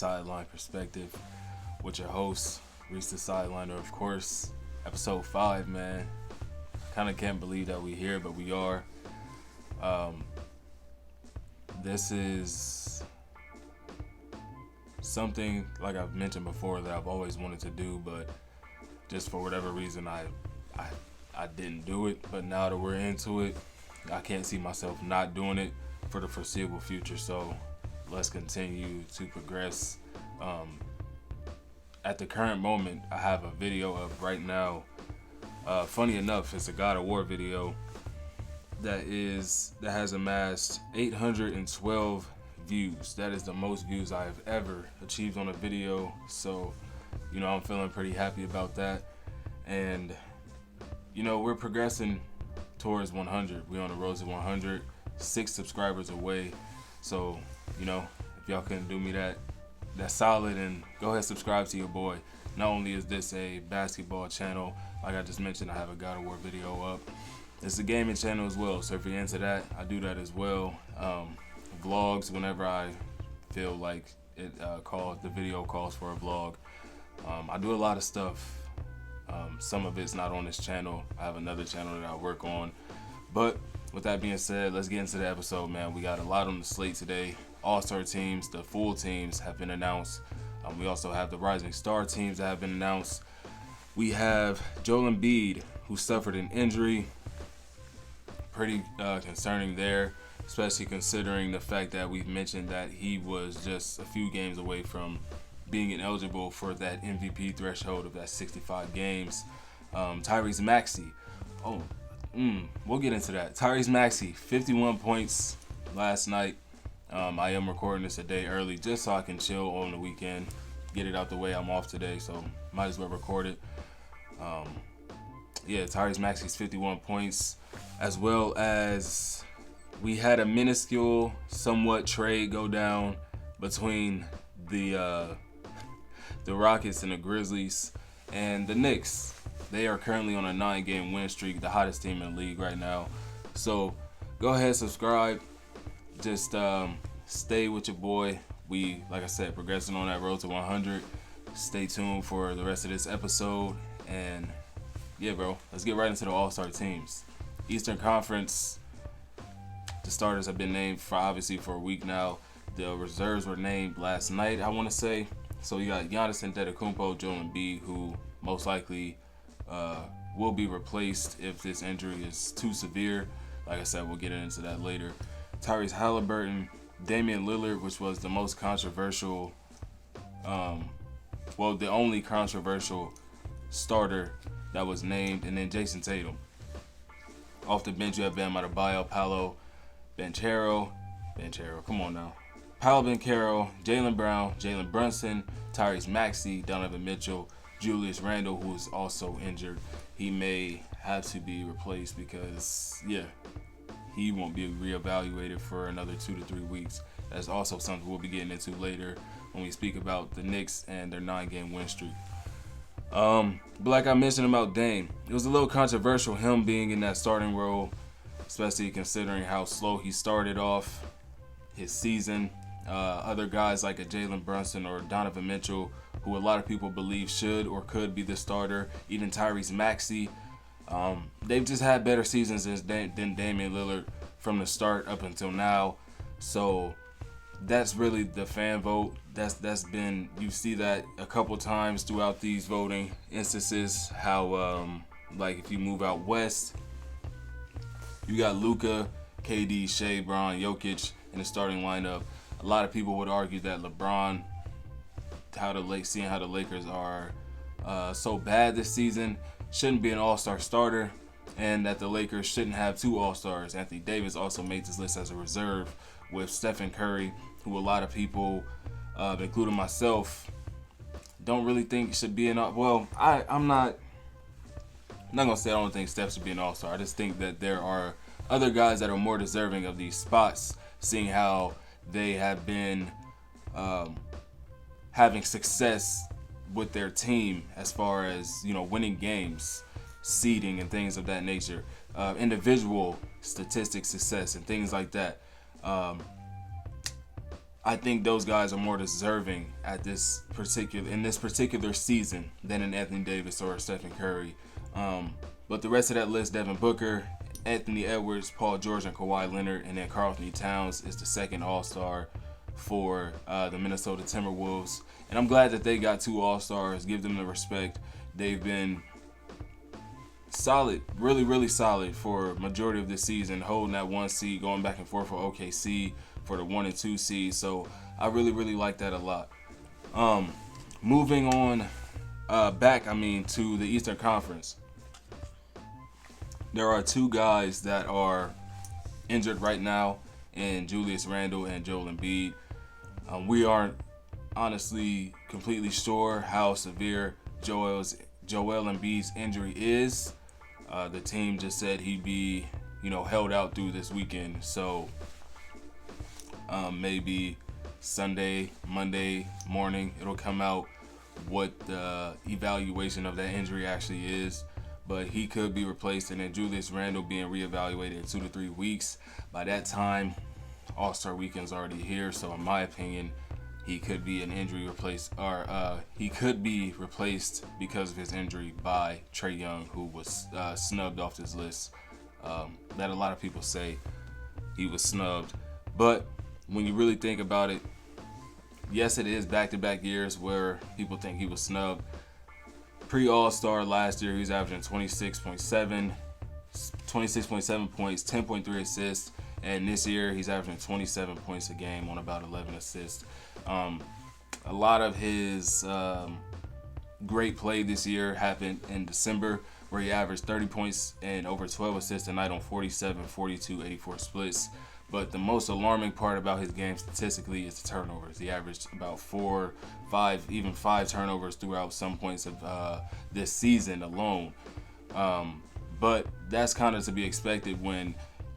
Sideline Perspective with your host, Reese the Sideliner, of course. Episode 5, man. Kind of can't believe that we're here, but we are. This is something, like I've mentioned before, that I've always wanted to do, but just for whatever reason, I didn't do it. But now that we're into it, I can't see myself not doing it for the foreseeable future. So let's continue to progress. At the current moment, I have a video up right now. Funny enough, it's a God of War video that has amassed 812 views. That is the most views I've ever achieved on a video. So, I'm feeling pretty happy about that. And, we're progressing towards 100. We're on the road to 100, 6 subscribers away. So, if y'all couldn't do me that's solid, and go ahead and subscribe to your boy. Not only is this a basketball channel, like I just mentioned, I have a God of War video up. It's a gaming channel as well, so if you're into that, I do that as well. Vlogs whenever I feel like it the video calls for a vlog. I do a lot of stuff. Some of it's not on this channel. I have another channel that I work on. But with that being said, let's get into the episode, man. We got a lot on the slate today. All-star teams, the full teams have been announced. We also have the rising star teams that have been announced. We have Joel Embiid, who suffered an injury. Pretty concerning there, especially considering the fact that we've mentioned that he was just a few games away from being ineligible for that MVP threshold of that 65 games. Tyrese Maxey. We'll get into that. Tyrese Maxey, 51 points last night. I am recording this a day early just so I can chill on the weekend, get it out the way. I'm off today, so might as well record it. Tyrese Maxey's 51 points, as well as we had a minuscule, somewhat trade go down between the Rockets and the Grizzlies and the Knicks. They are currently on a 9-game win streak, the hottest team in the league right now. So go ahead, subscribe. Just stay with your boy. We, like I said, progressing on that road to 100. Stay tuned for the rest of this episode. And let's get right into the all-star teams. Eastern Conference, the starters have been named for a week now. The reserves were named last night, I want to say. So you got Giannis Antetokounmpo, Joel Embiid, who most likely will be replaced if this injury is too severe. Like I said, we'll get into that later. Tyrese Halliburton, Damian Lillard, which was the most controversial, the only controversial starter that was named, and then Jason Tatum. Off the bench, you have Bam Adebayo, Paolo Banchero, come on now. Paolo Banchero, Jaylen Brown, Jalen Brunson, Tyrese Maxey, Donovan Mitchell, Julius Randle, who is also injured. He may have to be replaced because, he won't be reevaluated for another 2 to 3 weeks. That's also something we'll be getting into later when we speak about the Knicks and their 9-game win streak. But like I mentioned about Dame, it was a little controversial him being in that starting role, especially considering how slow he started off his season. Other guys like a Jalen Brunson or Donovan Mitchell, who a lot of people believe should or could be the starter, even Tyrese Maxey, they've just had better seasons than Damian Lillard from the start up until now. So that's really the fan vote. That's been, you see that a couple times throughout these voting instances, how like if you move out west, you got Luka, KD, Shea, Bron, Jokic in the starting lineup. A lot of people would argue that LeBron, seeing how the Lakers are so bad this season, shouldn't be an all-star starter, and that the Lakers shouldn't have 2 all-stars. Anthony Davis also made this list as a reserve with Stephen Curry, who a lot of people, including myself, don't really think should be an all. Well, I'm not gonna say I don't think Steph should be an all-star. I just think that there are other guys that are more deserving of these spots, seeing how they have been having success with their team as far as, winning games, seeding, and things of that nature, individual statistic success and things like that. I think those guys are more deserving in this particular season than an Anthony Davis or a Stephen Curry. But the rest of that list: Devin Booker, Anthony Edwards, Paul George, and Kawhi Leonard, and then Karl Anthony Towns is the second All-Star for the Minnesota Timberwolves. And I'm glad that they got 2 All-Stars. Give them the respect. They've been solid, really, really solid for majority of this season, holding that 1 seed, going back and forth for OKC for the 1 and 2 seed. So I really, really like that a lot. Moving on back to the Eastern Conference. There are 2 guys that are injured right now, in Julius Randle and Joel Embiid. We aren't honestly completely sure how severe Joel Embiid's injury is. The team just said he'd be, held out through this weekend. So maybe Sunday, Monday morning, it'll come out what the evaluation of that injury actually is. But he could be replaced, and then Julius Randle being reevaluated in 2 to 3 weeks. By that time, All-Star Weekend's already here. So in my opinion, he could be he could be replaced because of his injury by Trae Young, who was snubbed off this list. That a lot of people say he was snubbed. But when you really think about it, yes, it is back-to-back years where people think he was snubbed. Pre-All-Star last year, he was averaging 26.7 points, 10.3 assists, and this year he's averaging 27 points a game on about 11 assists. A lot of his great play this year happened in December, where he averaged 30 points and over 12 assists a night on 47, 42, 84 splits. But the most alarming part about his game statistically is the turnovers. He averaged about 4, 5, even 5 turnovers throughout some points of this season alone. But that's kind of to be expected when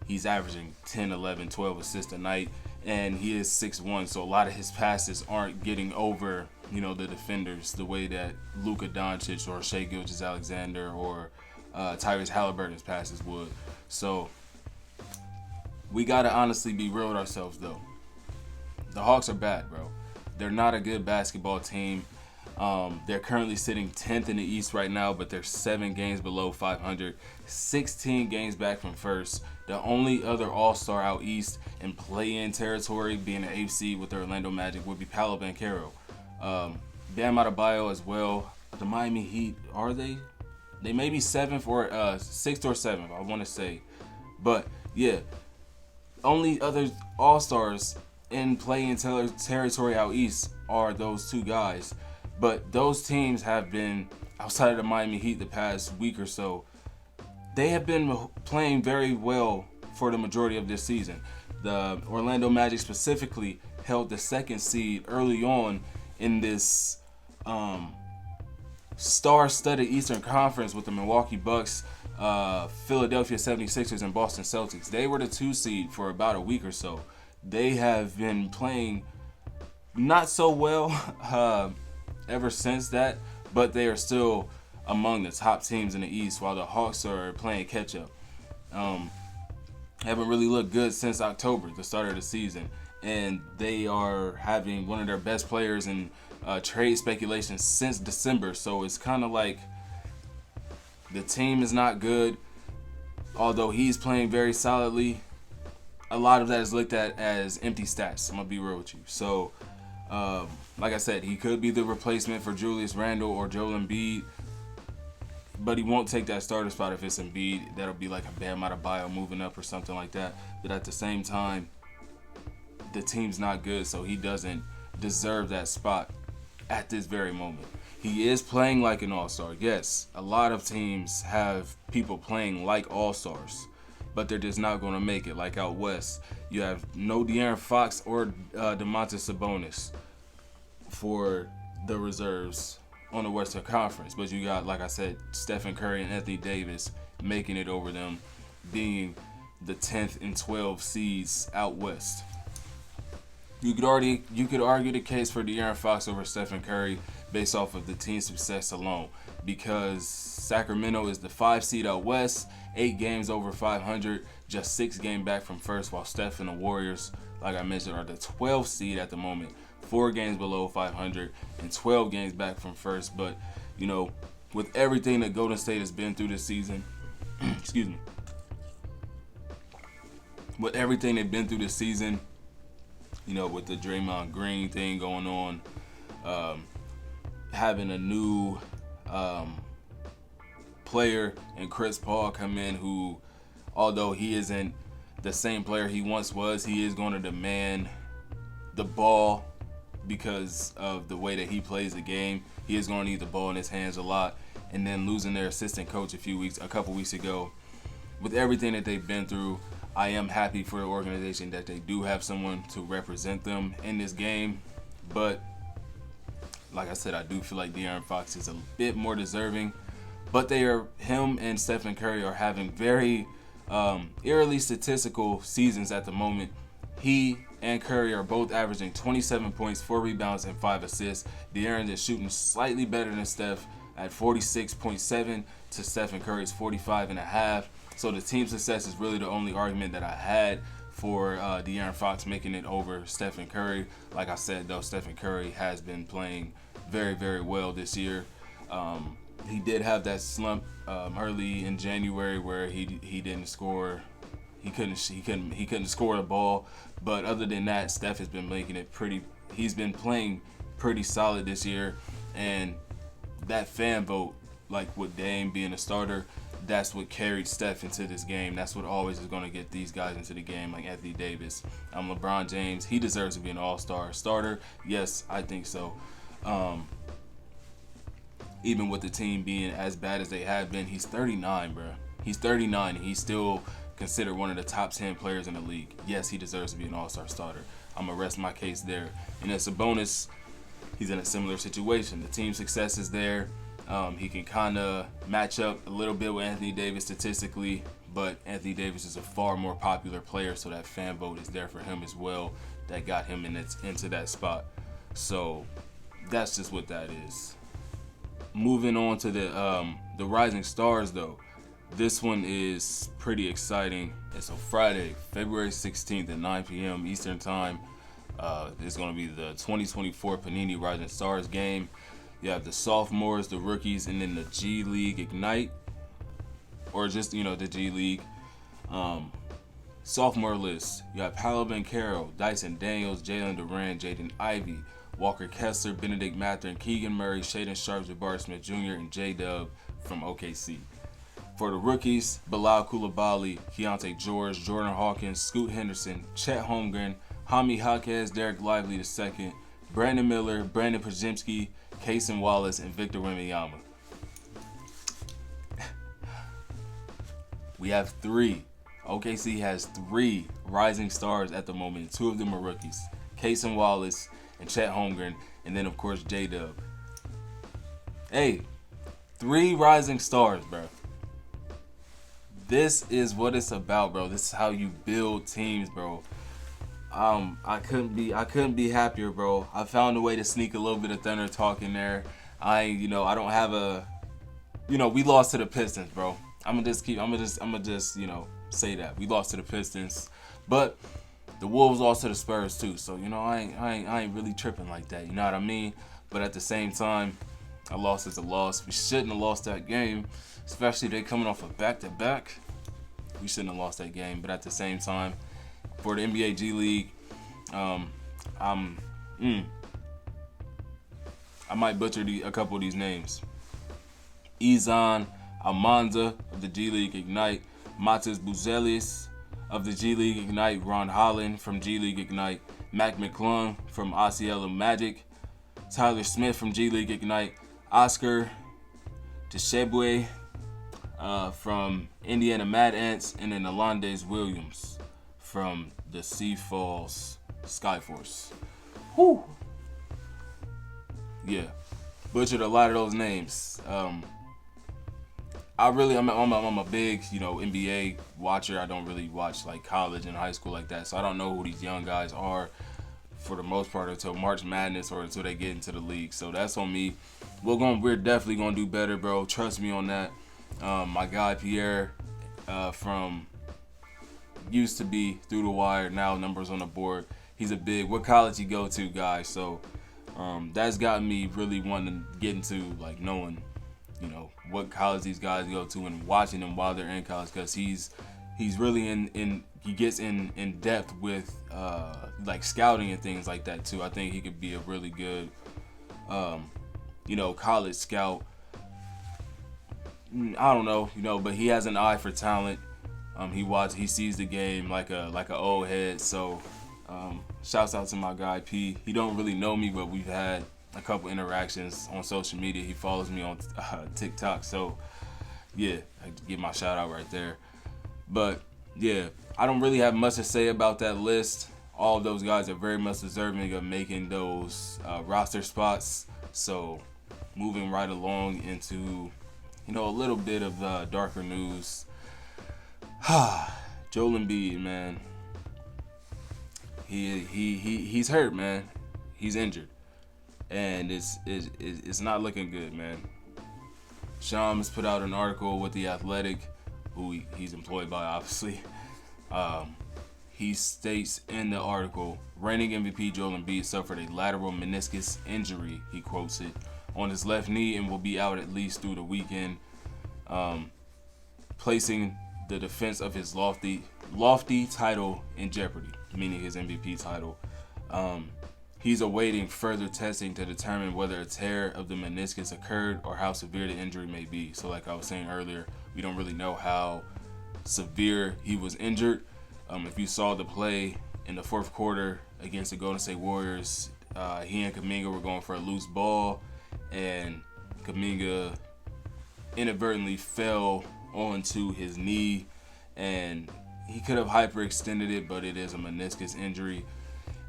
he's averaging 10, 11, 12 assists a night, and he is 6'1", so a lot of his passes aren't getting over, the defenders the way that Luka Doncic or Shai Gilgeous-Alexander or Tyrese Halliburton's passes would. So we gotta honestly be real with ourselves, though. The Hawks are bad, bro. They're not a good basketball team. They're currently sitting 10th in the East right now, but they're 7 games below 500, 16 games back from first. The only other All-Star out East in play-in territory, being an 8th seed with the Orlando Magic, would be Paolo Banchero. Bam Adebayo as well. The Miami Heat, are they? They may be 7th or 6th or 7th, I want to say. But, yeah, only other All-Stars in play-in territory out East are those 2 guys. But those teams have been, outside of the Miami Heat the past week or so, they have been playing very well for the majority of this season. The Orlando Magic specifically held the 2nd seed early on in this star-studded Eastern Conference with the Milwaukee Bucks, Philadelphia 76ers, and Boston Celtics. They were the 2 seed for about a week or so. They have been playing not so well ever since that, but they are still among the top teams in the East, while the Hawks are playing catch-up. Haven't really looked good since October, the start of the season, and they are having one of their best players in trade speculation since December, so it's kind of like the team is not good. Although he's playing very solidly, a lot of that is looked at as empty stats. I'm going to be real with you. So, like I said, he could be the replacement for Julius Randle or Joel Embiid, but he won't take that starter spot if it's Embiid. That'll be like a Bam Adebayo moving up or something like that. But at the same time, the team's not good, so he doesn't deserve that spot at this very moment. He is playing like an all-star. Yes, a lot of teams have people playing like all-stars, but they're just not going to make it. Like out west, you have no DeAaron Fox or Domantas Sabonis for the reserves on the Western Conference, but you got, like I said, Stephen Curry and Anthony Davis making it over them, being the 10th and 12th seeds out west. You could argue the case for De'Aaron Fox over Stephen Curry based off of the team's success alone, because Sacramento is the 5 seed out west, 8 games over 500, just 6 games back from first, while Steph and the Warriors like I mentioned, are the 12th seed at the moment, 4 games below 500 and 12 games back from first. But, you know, with everything that Golden State has been through this season, excuse me, with everything they've been through this season, you know, with the Draymond Green thing going on, having a new player and Chris Paul come in who, although he isn't the same player he once was, he is going to demand the ball because of the way that he plays the game. He is going to need the ball in his hands a lot. And then losing their assistant coach a couple weeks ago, with everything that they've been through, I am happy for the organization that they do have someone to represent them in this game. But like I said, I do feel like DeAaron Fox is a bit more deserving. But him and Stephen Curry are having very eerily statistical seasons at the moment. He and Curry are both averaging 27 points, 4 rebounds, and 5 assists. DeAaron is shooting slightly better than Steph at 46.7 to Stephen Curry's 45.5. So the team success is really the only argument that I had for DeAaron Fox making it over Stephen Curry. Like I said, though, Stephen Curry has been playing very, very well this year. He did have that slump early in January where he didn't score. He couldn't score the ball. But other than that, Steph has been making it pretty. He's been playing pretty solid this year, and that fan vote, like with Dame being a starter, that's what carried Steph into this game. That's what always is going to get these guys into the game, like Anthony Davis. LeBron James, he deserves to be an all-star starter. Yes, I think so. Even with the team being as bad as they have been, he's 39, bro. He's 39, and he's still considered one of the top 10 players in the league. Yes, he deserves to be an all-star starter. I'm going to rest my case there. And as a bonus, he's in a similar situation. The team success is there. He can kind of match up a little bit with Anthony Davis statistically, but Anthony Davis is a far more popular player, so that fan vote is there for him as well. That got him into that spot. So that's just what that is. Moving on to the Rising Stars, though. This one is pretty exciting. It's a Friday, February 16th at 9 p.m. Eastern Time. It's going to be the 2024 Panini Rising Stars game. You have the sophomores, the rookies, and then the G League Ignite, or just, the G League. Sophomore list. You have Paolo Banchero, Dyson Daniels, Jalen Duran, Jaden Ivey, Walker Kessler, Benedict Mathurin, Keegan Murray, Shaedon Sharp, Jabari Smith Jr., and J-Dub from OKC. For the rookies, Bilal Coulibaly, Keontae George, Jordan Hawkins, Scoot Henderson, Chet Holmgren, Hami Jaquez, Derek Lively II, Brandon Miller, Brandon Podziemski, Kaysen Wallace, and Victor Wembanyama. We have 3. OKC has 3 rising stars at the moment. 2 of them are rookies. Kaysen Wallace and Chet Holmgren, and then of course J-Dub. Hey, 3 rising stars, bro. This is what it's about, bro. This is how you build teams, bro. I couldn't be happier, bro. I found a way to sneak a little bit of Thunder talk in there. I don't have a, we lost to the Pistons, bro. I'm gonna just say that we lost to the Pistons, but the Wolves lost to the Spurs too. So I ain't really tripping like that. You know what I mean? But at the same time, a loss is a loss. We shouldn't have lost that game, especially they coming off a back-to-back. We shouldn't have lost that game. But at the same time, for the NBA G League, I might butcher a couple of these names. Izan Almanza of the G League Ignite, Matas Buzelis of the G League Ignite, Ron Holland from G League Ignite, Mac McClung from Osceola Magic, Tyler Smith from G League Ignite, Oscar Deshebwe from Indiana Mad Ants, and then Alondes Williams from the Sea Falls Skyforce. Whew. Yeah, butchered a lot of those names. I'm a big, NBA watcher. I don't really watch like college and high school like that, so I don't know who these young guys are for the most part until March Madness or until they get into the league. So that's on me. We're definitely gonna do better, bro. Trust me on that. My guy Pierre from used to be through the wire, now numbers on the board. He's a big. What college he go to, guys? So that's gotten me really wanting to get into like knowing, what college these guys go to and watching them while they're in college, because he's really he gets in depth with like scouting and things like that too. I think he could be a really good college scout. I don't know, but he has an eye for talent. He sees the game like a old head. So shouts out to my guy P. He don't really know me, but we've had a couple interactions on social media. He follows me on TikTok. So yeah, I give my shout out right there. But yeah, I don't really have much to say about that list. All of those guys are very much deserving of making those roster spots. So moving right along into a little bit of darker news. Joel Embiid, man. He's hurt, man. He's injured, and it's not looking good, man. Shams put out an article with The Athletic, who he's employed by, obviously. He states in the article, reigning MVP Joel Embiid suffered a lateral meniscus injury, he quotes it, on his left knee and will be out at least through the weekend, placing the defense of his lofty title in jeopardy, meaning his MVP title. He's awaiting further testing to determine whether a tear of the meniscus occurred or how severe the injury may be. So like I was saying earlier, we don't really know how severe he was injured. If you saw the play in the fourth quarter against the Golden State Warriors, he and Kuminga were going for a loose ball, and Kuminga inadvertently fell onto his knee, and he could have hyperextended it, but it is a meniscus injury.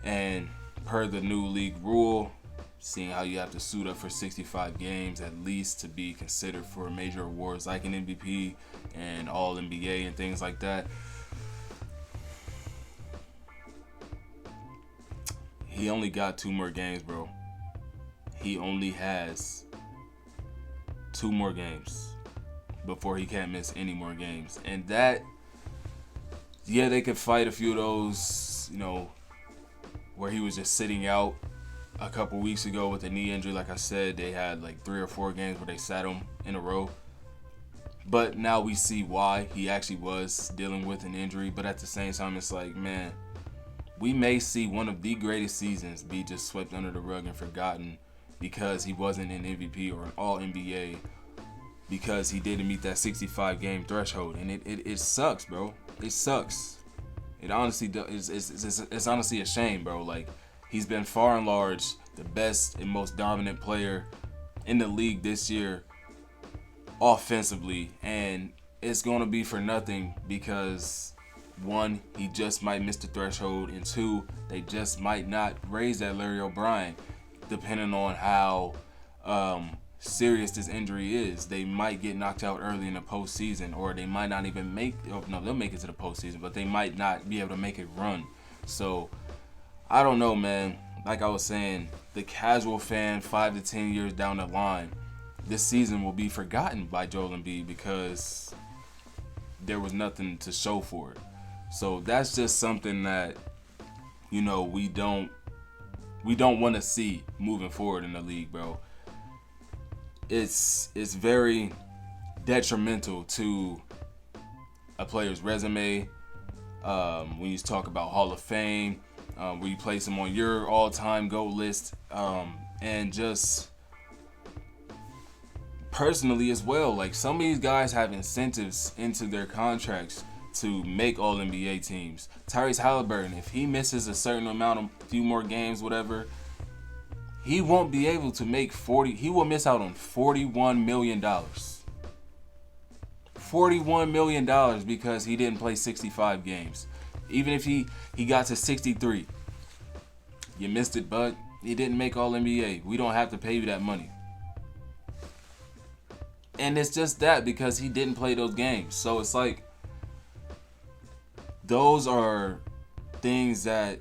And per the new league rule, seeing how you have to suit up for 65 games at least to be considered for major awards like an MVP and All NBA and things like that, he only got 2 more games, bro. He only has 2 more games before he can't miss any more games. And that, yeah, they could fight a few of those, where he was just sitting out a couple weeks ago with a knee injury. Like I said, they had like 3 or 4 games where they sat him in a row. But now we see why he actually was dealing with an injury. But at the same time, it's like, man, we may see one of the greatest seasons be just swept under the rug and forgotten because he wasn't an MVP or an All-NBA, because he didn't meet that 65 game threshold. And it sucks, bro. It sucks. It honestly does. It's honestly a shame, bro. Like, he's been far and large the best and most dominant player in the league this year offensively, and it's going to be for nothing because, 1, he just might miss the threshold, and 2, they just might not raise that Larry O'Brien, depending on how serious this injury is. They might get knocked out early in the postseason, or they might not even they'll make it to the postseason, but they might not be able to make it run. So I don't know, man. Like I was saying, the casual fan 5 to 10 years down the line, this season will be forgotten by Joel Embiid because there was nothing to show for it. So that's just something that, we don't want to see moving forward in the league, bro. It's very detrimental to a player's resume. When you talk about Hall of Fame, where you place him on your all-time GOAT list, and just personally as well. Like, some of these guys have incentives into their contracts to make All-NBA teams. Tyrese Halliburton, if he misses a certain amount of few more games, whatever, he won't be able to make 40. He will miss out on $41 million. $41 million because he didn't play 65 games. Even if he got to 63. You missed it, bud. He didn't make All-NBA. We don't have to pay you that money. And it's just that because he didn't play those games. So it's like, those are things that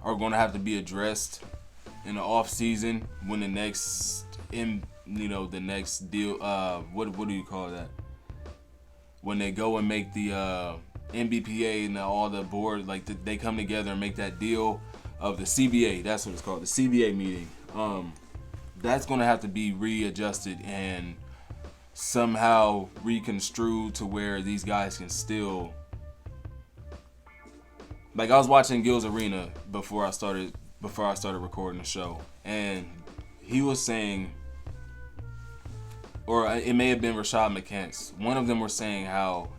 are going to have to be addressed in the off season when the next deal, what do you call that? When they go and make the NBPA and all the board, like they come together and make that deal of the CBA. That's what it's called, the CBA meeting. That's going to have to be readjusted and somehow reconstrued to where these guys can still. Like, I was watching Gil's Arena before I started recording the show, and he was saying, or it may have been Rashad McCants. One of them were saying how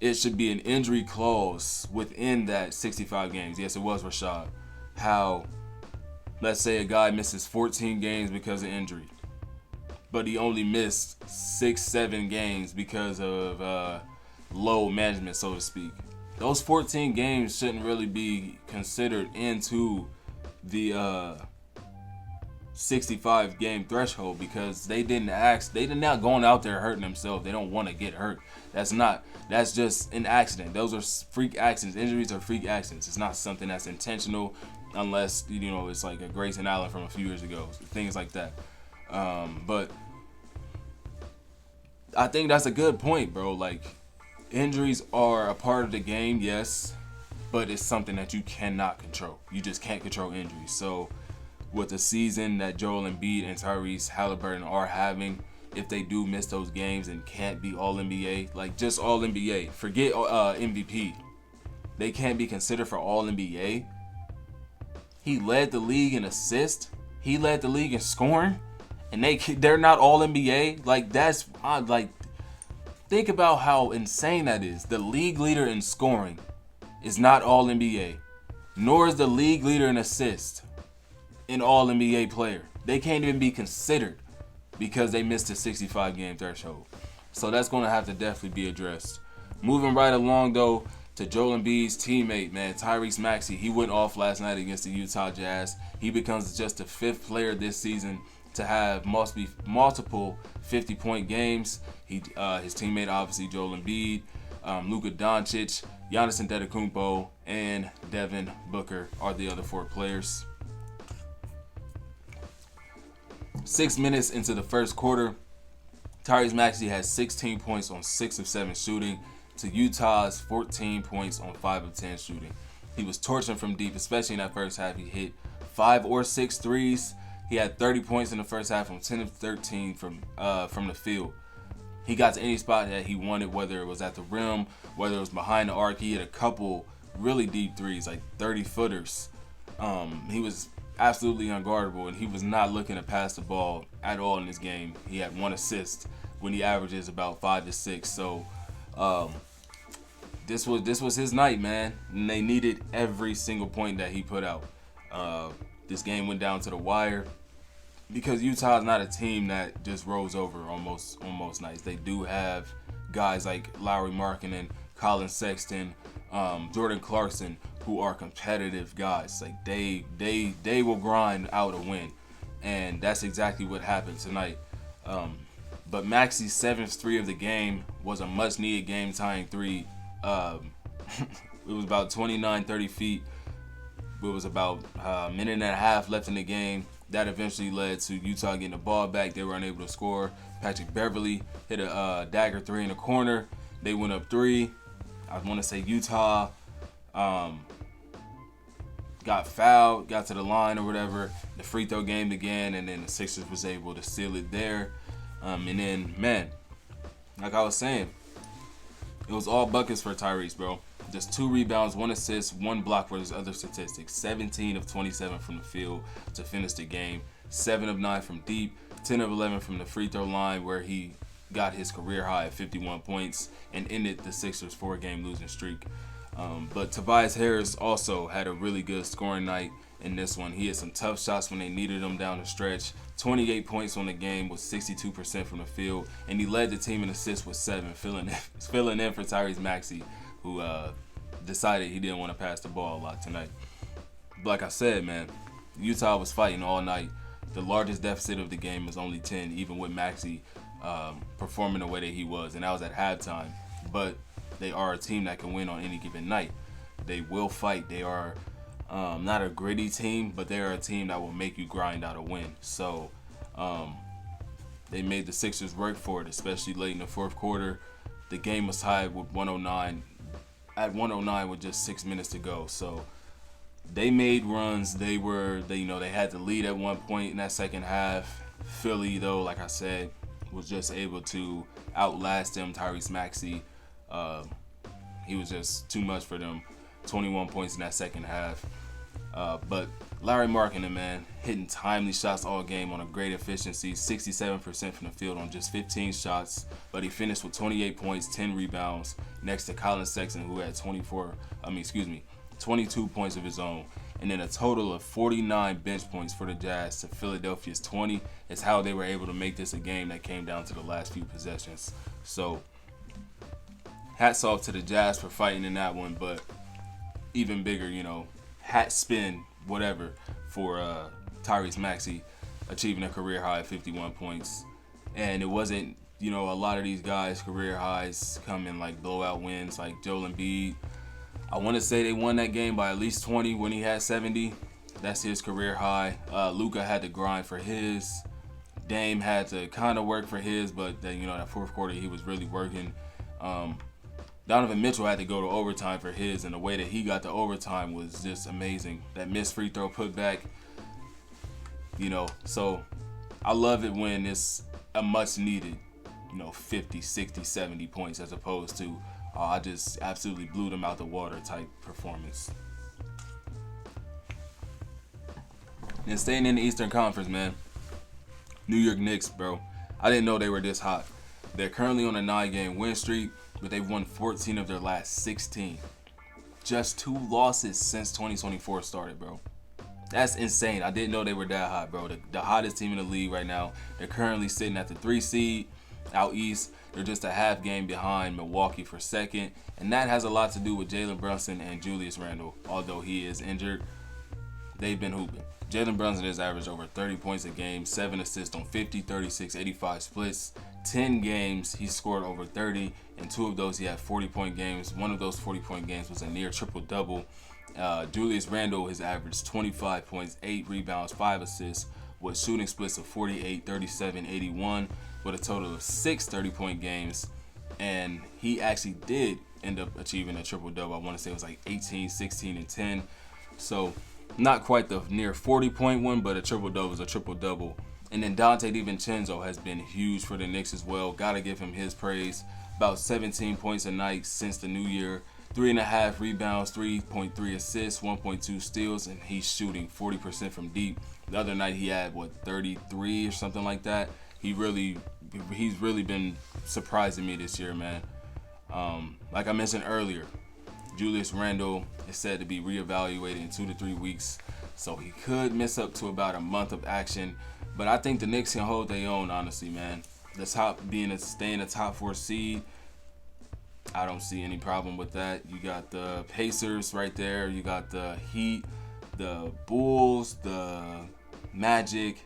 it should be an injury clause within that 65 games. Yes, it was Rashad. How, let's say a guy misses 14 games because of injury, but he only missed 6-7 games because of load management, so to speak. Those 14 games shouldn't really be considered into the 65 game threshold, because they're not going out there hurting themselves. They don't want to get hurt. That's just an accident. Those are freak accidents. Injuries are freak accidents. It's not something that's intentional, unless it's like a Grayson Allen from a few years ago, things like that. But I think that's a good point, bro. Like, injuries are a part of the game, yes, but it's something that you cannot control. You just can't control injuries. So with the season that Joel Embiid and Tyrese Halliburton are having, if they do miss those games and can't be All-NBA, like just All-NBA, forget MVP, they can't be considered for All-NBA. He led the league in assists. He led the league in scoring, and they're not All-NBA. Like, that's like, think about how insane that is. The league leader in scoring is not All-NBA, nor is the league leader in assists an All-NBA player. They can't even be considered because they missed the 65-game threshold. So that's going to have to definitely be addressed. Moving right along, though, to Joel Embiid's teammate, man, Tyrese Maxey. He went off last night against the Utah Jazz. He becomes just the 5th player this season to have multiple 50-point games. His teammate, obviously, Joel Embiid, Luka Doncic, Giannis Antetokounmpo, and Devin Booker are the other 4 players. 6 minutes into the first quarter, Tyrese Maxey has 16 points on 6 of 7 shooting to Utah's 14 points on 5 of 10 shooting. He was torching from deep, especially in that first half. He hit 5 or 6 threes. He had 30 points in the first half on 10 of 13 from the field. He got to any spot that he wanted, whether it was at the rim, whether it was behind the arc. He hit a couple really deep threes, like 30-footers. He was absolutely unguardable, and he was not looking to pass the ball at all in this game. He had 1 assist when he averages about 5 to 6. So this was his night, man. And they needed every single point that he put out. This game went down to the wire because Utah is not a team that just rolls over on most nights. They do have guys like Lauri Markkanen, Colin Sexton, Jordan Clarkson, who are competitive guys. Like, they will grind out a win, and that's exactly what happened tonight. But Maxey's 7th 3 of the game was a much-needed game-tying 3. It was about 29-30 feet. It was about a minute and a half left in the game. That eventually led to Utah getting the ball back. They were unable to score. Patrick Beverley hit a dagger 3 in the corner. They went up 3. I want to say Utah got fouled, got to the line or whatever. The free throw game began, and then the Sixers was able to seal it there. And then, man, like I was saying, it was all buckets for Tyrese, bro. Just 2 rebounds, 1 assist, 1 block for his other statistics. 17 of 27 from the field to finish the game. 7 of 9 from deep. 10 of 11 from the free throw line, where he got his career high at 51 points and ended the Sixers' 4-game losing streak. But Tobias Harris also had a really good scoring night in this one. He had some tough shots when they needed him down the stretch. 28 points on the game with 62% from the field, and he led the team in assists with 7, filling in for Tyrese Maxey, who decided he didn't want to pass the ball a lot tonight. But like I said, man, Utah was fighting all night. The largest deficit of the game was only 10, even with Maxey performing the way that he was, and that was at halftime. But they are a team that can win on any given night. They will fight. They are not a gritty team, but they are a team that will make you grind out a win. So they made the Sixers work for it, especially late in the fourth quarter. The game was tied with 109. at 109 with just 6 minutes to go. So they made runs. They had the lead at one point in that second half. Philly, though, like I said, was just able to outlast them. Tyrese Maxey, he was just too much for them. 21 points in that second half. But Larry Markkinen, man, hitting timely shots all game on a great efficiency, 67% from the field on just 15 shots. But he finished with 28 points, 10 rebounds, next to Colin Sexton, who had 22 points of his own. And then a total of 49 bench points for the Jazz to Philadelphia's 20 is how they were able to make this a game that came down to the last few possessions. So hats off to the Jazz for fighting in that one, but even bigger, hat spin, whatever, for Tyrese Maxey achieving a career high of 51 points. And it wasn't, a lot of these guys' career highs come in like blowout wins, like Joel Embiid. I want to say they won that game by at least 20 when he had 70. That's his career high. Luka had to grind for his. Dame had to kind of work for his, but then, that fourth quarter he was really working. Donovan Mitchell had to go to overtime for his, and the way that he got to overtime was just amazing. That missed free throw putback, So I love it when it's a much needed, 50, 60, 70 points as opposed to I just absolutely blew them out the water type performance. And staying in the Eastern Conference, man. New York Knicks, bro. I didn't know they were this hot. They're currently on a 9-game win streak, but they've won 14 of their last 16. Just 2 losses since 2024 started, bro. That's insane. I didn't know they were that hot, bro. The hottest team in the league right now. They're currently sitting at the 3 seed out east. They're just a half game behind Milwaukee for second. And that has a lot to do with Jalen Brunson and Julius Randle. Although he is injured, they've been hooping. Jalen Brunson has averaged over 30 points a game, 7 assists on 50, 36, 85 splits. 10 games he scored over 30, and 2 of those he had 40-point games. One of those 40-point games was a near triple-double. Julius Randle has averaged 25 points, 8 rebounds, 5 assists, with shooting splits of 48, 37, 81, with a total of 6 30-point games. And he actually did end up achieving a triple-double. I want to say it was like 18, 16, and 10. So not quite the near 40-point one, but a triple-double is a triple-double. And then Dante DiVincenzo has been huge for the Knicks as well. Got to give him his praise. About 17 points a night since the new year. 3.5 rebounds, 3.3 assists, 1.2 steals, and he's shooting 40% from deep. The other night he had, 33 or something like that. He's really been surprising me this year, man. Like I mentioned earlier, Julius Randle is said to be reevaluated in 2 to 3 weeks, so he could miss up to about a month of action. But I think the Knicks can hold their own, honestly, man. Staying a top 4 seed, I don't see any problem with that. You got the Pacers right there. You got the Heat, the Bulls, the Magic.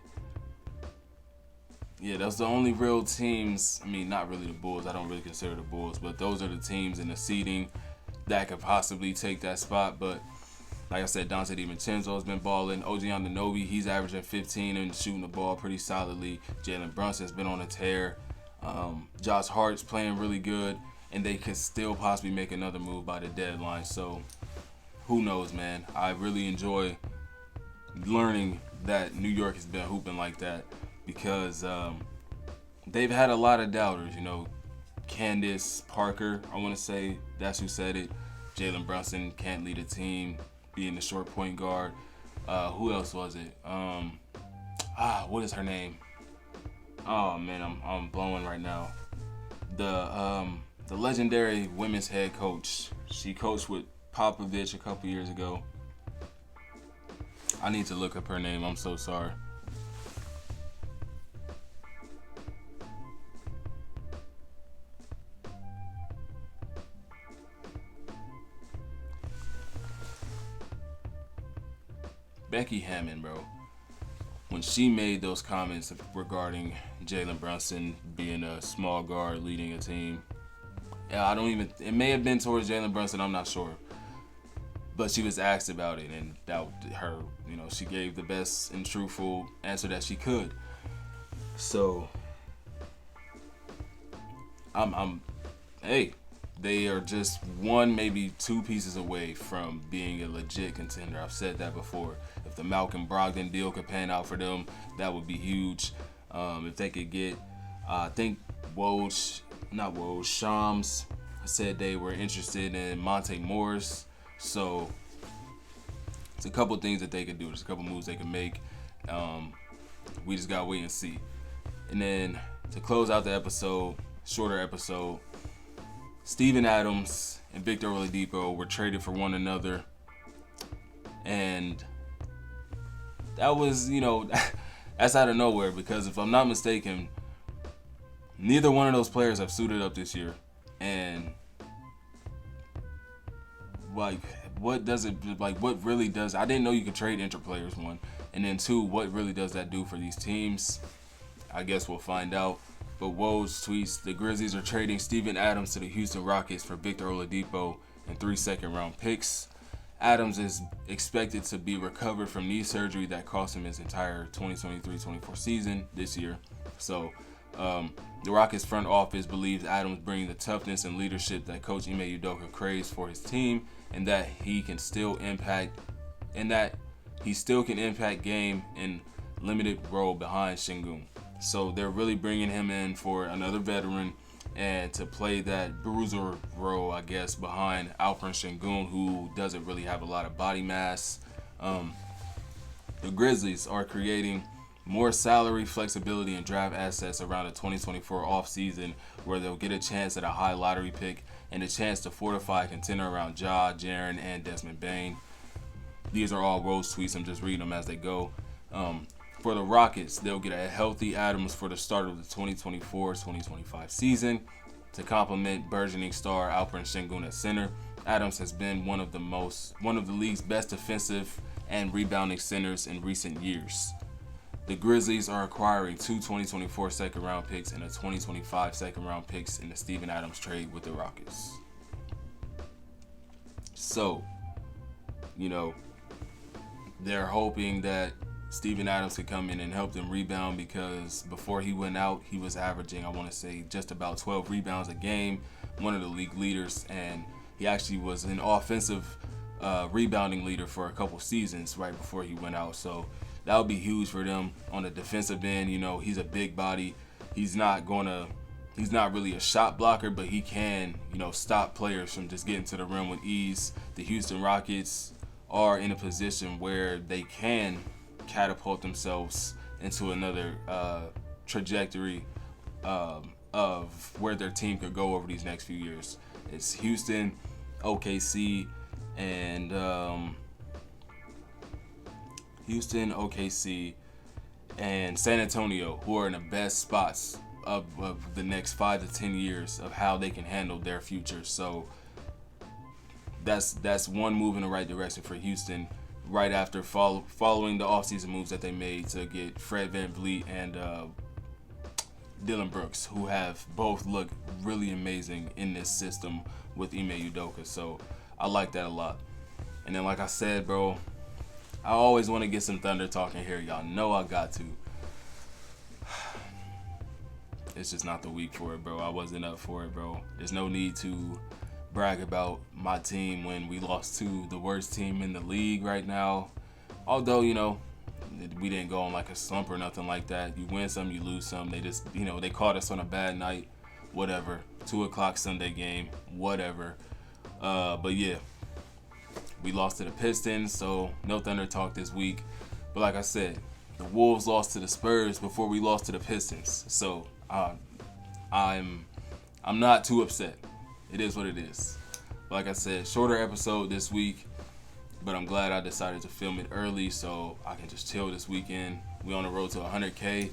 Yeah, those are the only real teams. I mean, not really the Bulls. I don't really consider the Bulls, but those are the teams in the seeding that could possibly take that spot. But like I said, Dante DiVincenzo has been balling. OG Anunoby, he's averaging 15 and shooting the ball pretty solidly. Jalen Brunson's been on a tear. Josh Hart's playing really good, and they could still possibly make another move by the deadline. So who knows, man? I really enjoy learning that New York has been hooping like that because they've had a lot of doubters. Candace Parker, I want to say that's who said it. Jalen Brunson can't lead a team, being the short point guard. Who else was it? What is her name? Oh man, I'm blowing right now. The legendary women's head coach. She coached with Popovich a couple years ago. I need to look up her name. I'm so sorry. Becky Hammond, bro. When she made those comments regarding Jalen Brunson being a small guard leading a team, it may have been towards Jalen Brunson, I'm not sure. But she was asked about it, and she gave the best and truthful answer that she could. So, hey, they are just one, maybe two pieces away from being a legit contender. I've said that before. If the Malcolm Brogdon deal could pan out for them, that would be huge. If they could get, I think Shams said they were interested in Monte Morris. So it's a couple things that they could do. There's a couple moves they can make. We just gotta wait and see. And then to close out the episode, shorter episode, Steven Adams and Victor Oladipo were traded for one another, and that was, that's out of nowhere, because if I'm not mistaken, neither one of those players have suited up this year. And what really does, I didn't know you could trade inter-players, one, and then two, what really does that do for these teams? I guess we'll find out. But Woj tweets, the Grizzlies are trading Steven Adams to the Houston Rockets for Victor Oladipo and 3 second-round picks. Adams is expected to be recovered from knee surgery that cost him his entire 2023-24 season this year. So the Rockets front office believes Adams brings the toughness and leadership that Coach Ime Udoka craves for his team, and that he still can impact game in limited role behind Şengün. So they're really bringing him in for another veteran and to play that bruiser role, I guess, behind Alperen Şengün, who doesn't really have a lot of body mass. The Grizzlies are creating more salary flexibility and draft assets around the 2024 offseason, where they'll get a chance at a high lottery pick and a chance to fortify a contender around Ja, Jaren, and Desmond Bane. These are all Rose tweets. I'm just reading them as they go. For the Rockets, they'll get a healthy Adams for the start of the 2024-2025 season to complement burgeoning star Alperen Şengün at center. Adams has been one of the league's best defensive and rebounding centers in recent years. The Grizzlies are acquiring 2 2024 second-round picks and a 2025 second-round picks in the Steven Adams trade with the Rockets. So, they're hoping that Steven Adams could come in and help them rebound, because before he went out, he was averaging, I want to say, just about 12 rebounds a game, one of the league leaders, and he actually was an offensive rebounding leader for a couple seasons right before he went out. So that would be huge for them on the defensive end. He's a big body. He's not really a shot blocker, but he can, stop players from just getting to the rim with ease. The Houston Rockets are in a position where they can catapult themselves into another trajectory of where their team could go over these next few years. It's Houston, OKC, and San Antonio, who are in the best spots of the next 5 to 10 years of how they can handle their future. So that's one move in the right direction for Houston, right after following the offseason moves that they made to get Fred VanVleet and Dillon Brooks, who have both looked really amazing in this system with Ime Udoka. So I like that a lot. And then, like I said, bro, I always want to get some Thunder talking here. Y'all know I got to. It's just not the week for it, bro. I wasn't up for it, bro. There's no need to brag about my team when we lost to the worst team in the league right now. Although, we didn't go on like a slump or nothing like that. You win some, you lose some. They just, they caught us on a bad night. Whatever. 2 o'clock Sunday game. Whatever. But yeah, we lost to the Pistons, so no Thunder talk this week. But like I said, the Wolves lost to the Spurs before we lost to the Pistons. So I'm not too upset. It is what it is. Like I said, shorter episode this week, but I'm glad I decided to film it early so I can just chill this weekend. We on the road to 100K,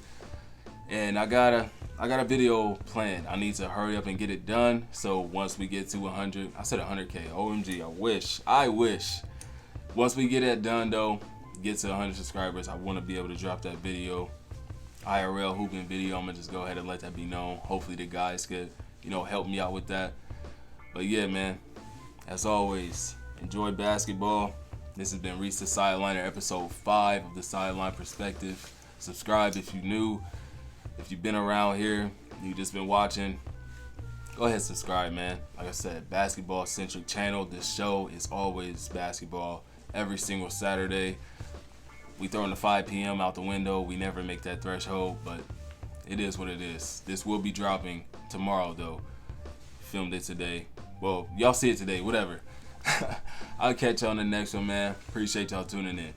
and I got a video planned. I need to hurry up and get it done. So once we get to 100, I said 100K. OMG, I wish. Once we get that done though, get to 100 subscribers, I want to be able to drop that video, IRL hooping video. I'm gonna just go ahead and let that be known. Hopefully the guys could, help me out with that. But yeah, man, as always, enjoy basketball. This has been Reese the Sideliner, episode 5 of the Sideline Perspective. Subscribe if you're new. If you've been around here, you've just been watching, go ahead and subscribe, man. Like I said, basketball-centric channel. This show is always basketball every single Saturday. We throwing the 5 p.m. out the window. We never make that threshold, but it is what it is. This will be dropping tomorrow, though. Filmed it today. Well, y'all see it today, whatever. I'll catch y'all on the next one, man. Appreciate y'all tuning in.